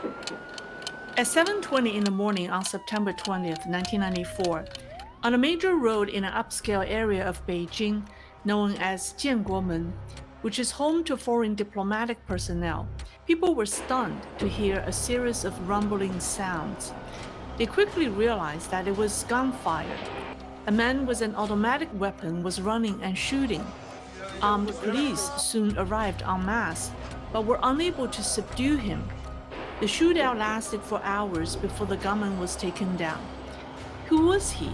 At 7:20 in the morning on September 20th, 1994, on a major road in an upscale area of Beijing known as Jianguomen, which is home to foreign diplomatic personnel, people were stunned to hear a series of rumbling sounds. They quickly realized that it was gunfire. A man with an automatic weapon was running and shooting. Armed police soon arrived en masse, but were unable to subdue him. The shootout lasted for hours before the gunman was taken down. Who was he?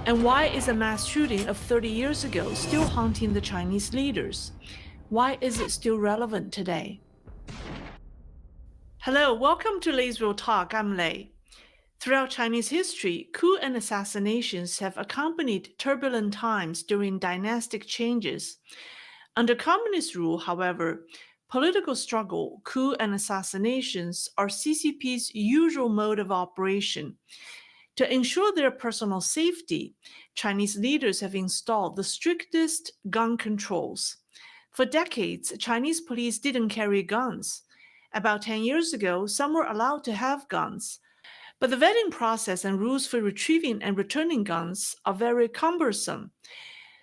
And why is a mass shooting of 30 years ago still haunting the Chinese leaders? Why is it still relevant today? Hello, welcome to Leisrealtalk. I'm Lei. Throughout Chinese history, coups and assassinations have accompanied turbulent times during dynastic changes. Under communist rule, however, political struggle, coups, and assassinations are CCP's usual mode of operation. To ensure their personal safety, Chinese leaders have installed the strictest gun controls. For decades, Chinese police didn't carry guns. About 10 years ago, some were allowed to have guns. But the vetting process and rules for retrieving and returning guns are very cumbersome.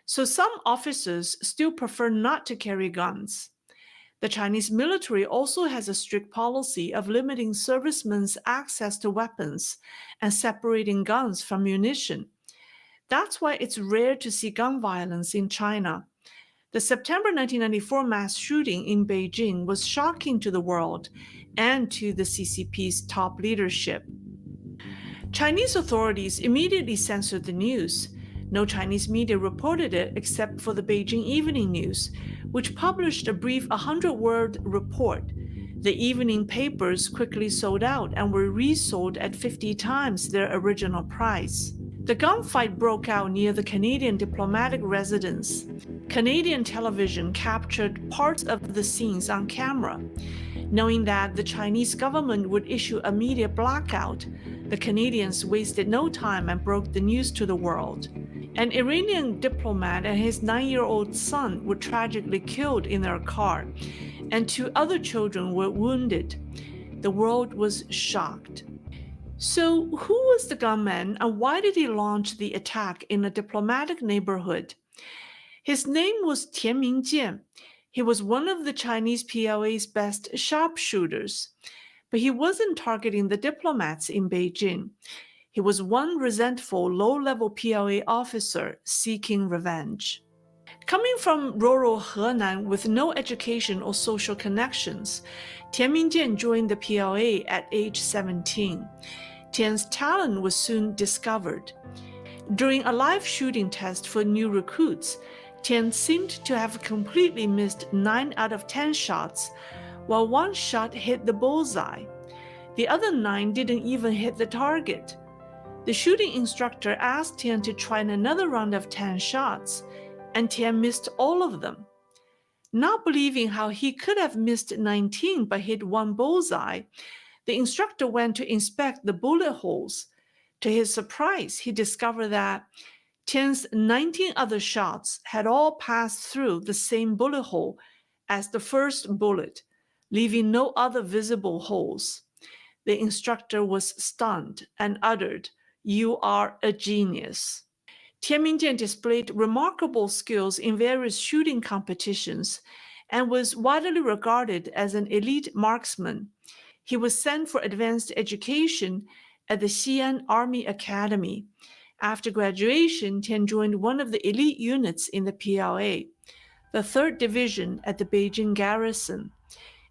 So some officers still prefer not to carry guns. The Chinese military also has a strict policy of limiting servicemen's access to weapons and separating guns from munition. That's why it's rare to see gun violence in China. The September 1994 mass shooting in Beijing was shocking to the world and to the CCP's top leadership. Chinese authorities immediately censored the news. No Chinese media reported it except for the Beijing Evening News, which published a brief 100-word report. The evening papers quickly sold out and were resold at 50 times their original price. The gunfight broke out near the Canadian diplomatic residence. Canadian television captured parts of the scenes on camera. Knowing that the Chinese government would issue a media blackout, the Canadians wasted no time and broke the news to the world. An Iranian diplomat and his 9-year-old son were tragically killed in their car, and 2 other children were wounded. The world was shocked. So, who was the gunman and why did he launch the attack in a diplomatic neighborhood? His name was Tian Mingjian. He was one of the Chinese PLA's best sharpshooters, but he wasn't targeting the diplomats in Beijing. He was one resentful low-level PLA officer seeking revenge. Coming from rural Henan with no education or social connections, Tian Mingjian joined the PLA at age 17. Tian's talent was soon discovered. During a live shooting test for new recruits, Tian seemed to have completely missed 9 out of 10 shots, while 1 shot hit the bullseye. The other 9 didn't even hit the target. The shooting instructor asked Tian to try another round of 10 shots, and Tian missed all of them. Not believing how he could have missed 19 but hit 1 bullseye, the instructor went to inspect the bullet holes. To his surprise, he discovered that Tian's 19 other shots had all passed through the same bullet hole as the first bullet, leaving no other visible holes. The instructor was stunned and uttered, "You are a genius." Tian Mingjian displayed remarkable skills in various shooting competitions and was widely regarded as an elite marksman. He was sent for advanced education at the Xi'an Army Academy. After graduation, Tian joined one of the elite units in the PLA, the 3rd Division at the Beijing garrison.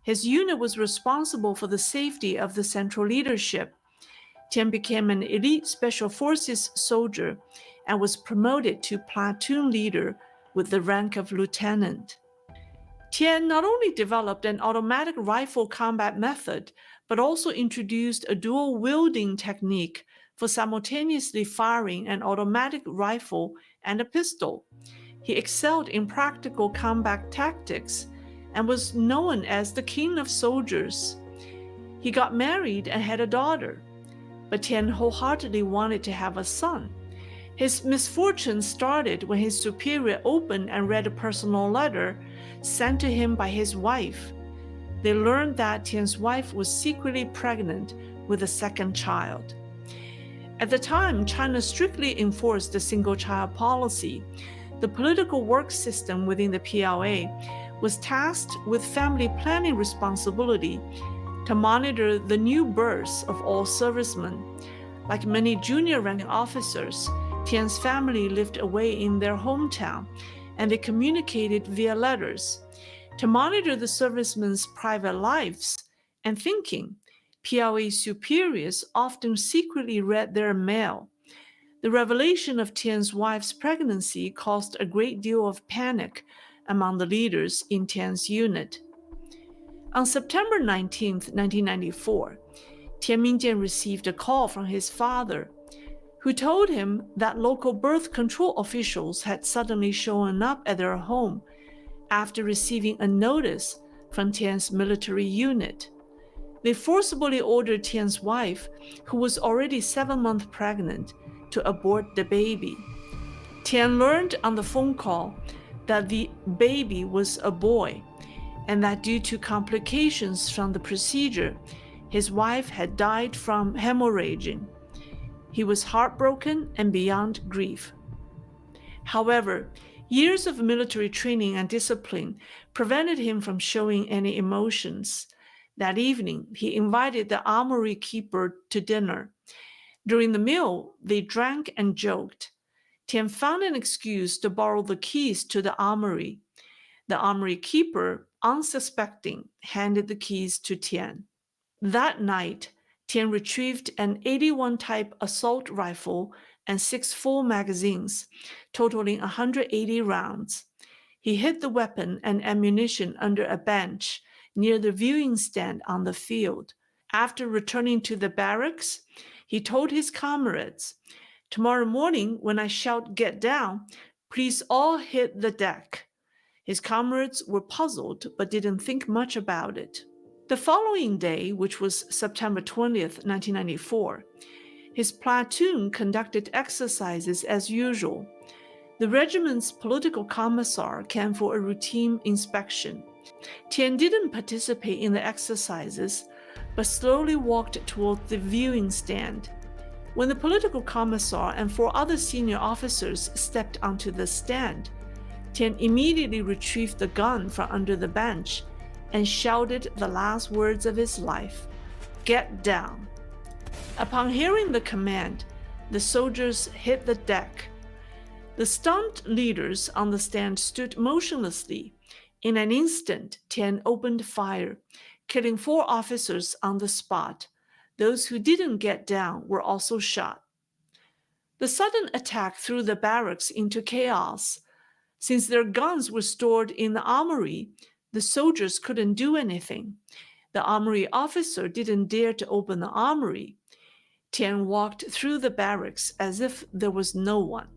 His unit was responsible for the safety of the central leadership. Tian became an elite special forces soldier and was promoted to platoon leader with the rank of lieutenant. Tian not only developed an automatic rifle combat method, but also introduced a dual-wielding technique for simultaneously firing an automatic rifle and a pistol. He excelled in practical combat tactics and was known as the king of soldiers. He got married and had a daughter, but Tian wholeheartedly wanted to have a son. His misfortune started when his superior opened and read a personal letter sent to him by his wife. they learned that Tian's wife was secretly pregnant with a second child. At the time, China strictly enforced the single-child policy. The political work system within the PLA was tasked with family planning responsibility to monitor the new births of all servicemen. Like many junior ranking officers, Tian's family lived away in their hometown, and they communicated via letters. To monitor the servicemen's private lives and thinking, PLA superiors often secretly read their mail. The revelation of Tian's wife's pregnancy caused a great deal of panic among the leaders in Tian's unit. On September 19, 1994, Tian Mingjian received a call from his father, who told him that local birth control officials had suddenly shown up at their home after receiving a notice from Tian's military unit. They forcibly ordered Tian's wife, who was already 7 months pregnant, to abort the baby. Tian learned on the phone call that the baby was a boy, and that due to complications from the procedure, his wife had died from hemorrhaging. He was heartbroken and beyond grief. However, years of military training and discipline prevented him from showing any emotions. That evening, he invited the armory keeper to dinner. During the meal, they drank and joked. Tian found an excuse to borrow the keys to the armory. The armory keeper, unsuspecting, handed the keys to Tian. That night, Tian retrieved an 81 type assault rifle and 6 full magazines, totaling 180 rounds. He hid the weapon and ammunition under a bench near the viewing stand on the field. After returning to the barracks, he told his comrades, "Tomorrow morning, when I shout 'get down,' please all hit the deck." His comrades were puzzled but didn't think much about it. The following day, which was September 20th, 1994, his platoon conducted exercises as usual. The regiment's political commissar came for a routine inspection. Tian didn't participate in the exercises, but slowly walked toward the viewing stand. When the political commissar and 4 other senior officers stepped onto the stand, Tian immediately retrieved the gun from under the bench and shouted the last words of his life, "Get down." Upon hearing the command, the soldiers hit the deck. The stunned leaders on the stand stood motionlessly. In an instant, Tian opened fire, killing 4 officers on the spot. Those who didn't get down were also shot. The sudden attack threw the barracks into chaos. Since their guns were stored in the armory, the soldiers couldn't do anything. The armory officer didn't dare to open the armory. Tian walked through the barracks as if there was no one.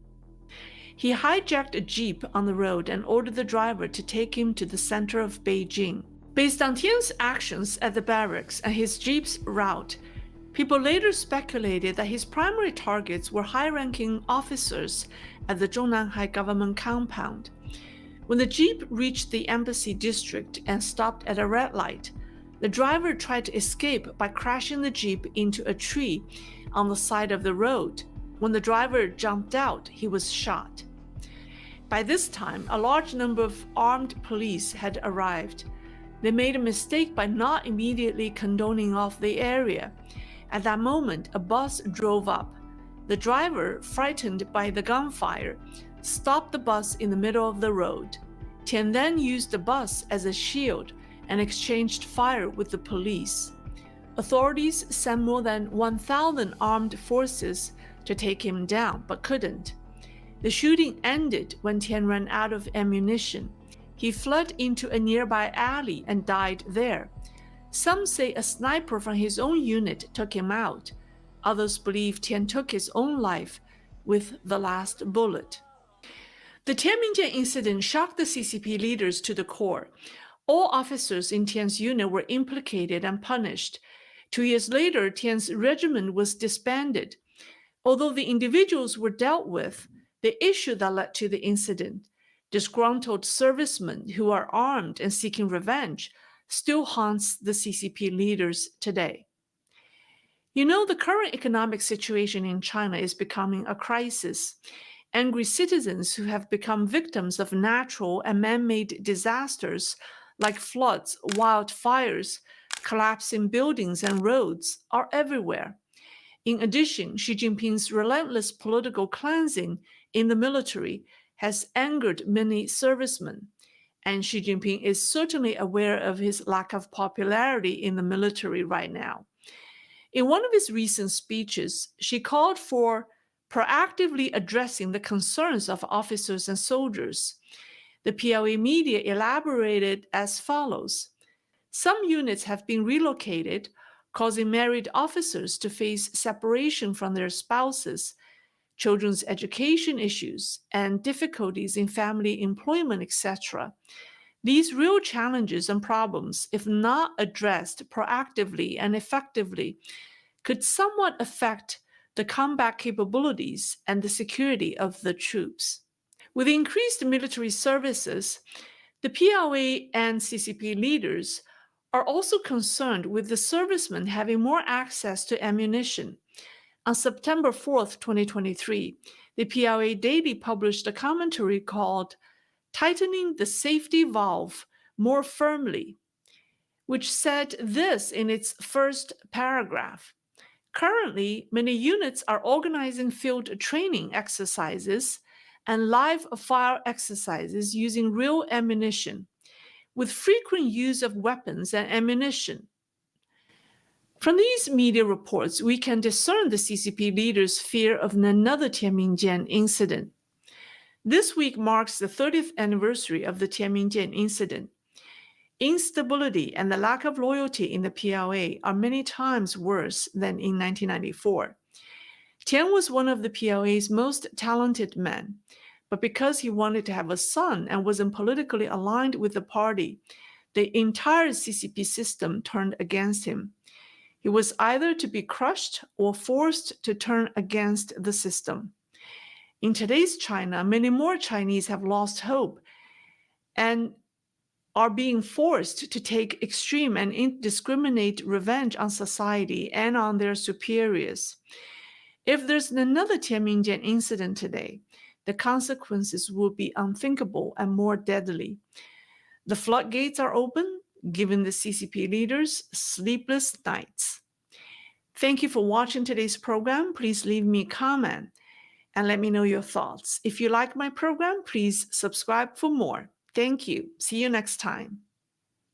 He hijacked a jeep on the road and ordered the driver to take him to the center of Beijing. Based on Tian's actions at the barracks and his jeep's route, people later speculated that his primary targets were high-ranking officers at the Zhongnanhai government compound. When the jeep reached the embassy district and stopped at a red light, the driver tried to escape by crashing the jeep into a tree on the side of the road. When the driver jumped out, he was shot. By this time, a large number of armed police had arrived. They made a mistake by not immediately condoning off the area. At that moment, a bus drove up. The driver, frightened by the gunfire, stopped the bus in the middle of the road. Tian then used the bus as a shield and exchanged fire with the police. Authorities sent more than 1,000 armed forces to take him down, but couldn't. The shooting ended when Tian ran out of ammunition. He fled into a nearby alley and died there. Some say a sniper from his own unit took him out. Others believe Tian took his own life with the last bullet. The Tian Mingjian incident shocked the CCP leaders to the core. All officers in Tian's unit were implicated and punished. 2 years later, Tian's regiment was disbanded. Although the individuals were dealt with, the issue that led to the incident, disgruntled servicemen who are armed and seeking revenge, still haunts the CCP leaders today. You know, the current economic situation in China is becoming a crisis. Angry citizens who have become victims of natural and man-made disasters like floods, wildfires, collapsing buildings, and roads are everywhere. In addition, Xi Jinping's relentless political cleansing in the military has angered many servicemen, and Xi Jinping is certainly aware of his lack of popularity in the military right now. In one of his recent speeches, she called for proactively addressing the concerns of officers and soldiers. The PLA media elaborated as follows. Some units have been relocated, causing married officers to face separation from their spouses, children's education issues, and difficulties in family employment, etc. These real challenges and problems, if not addressed proactively and effectively, could somewhat affect the combat capabilities and the security of the troops. With increased military services, the PLA and CCP leaders are also concerned with the servicemen having more access to ammunition. On September 4th, 2023, the PLA Daily published a commentary called Tightening the Safety Valve More Firmly, which said this in its first paragraph. Currently, many units are organizing field training exercises and live fire exercises using real ammunition, with frequent use of weapons and ammunition. From these media reports, we can discern the CCP leaders' fear of another Tian Mingjian incident. This week marks the 30th anniversary of the Tian Mingjian incident. Instability and the lack of loyalty in the PLA are many times worse than in 1994. Tian was one of the PLA's most talented men, but because he wanted to have a son and wasn't politically aligned with the party, the entire CCP system turned against him. He was either to be crushed or forced to turn against the system. In today's China, many more Chinese have lost hope and are being forced to take extreme and indiscriminate revenge on society and on their superiors. If there's another Tian Mingjian incident today, the consequences will be unthinkable and more deadly. The floodgates are open, giving the CCP leaders sleepless nights. Thank you for watching today's program. Please leave me a comment and let me know your thoughts. If you like my program, please subscribe for more. Thank you. See you next time.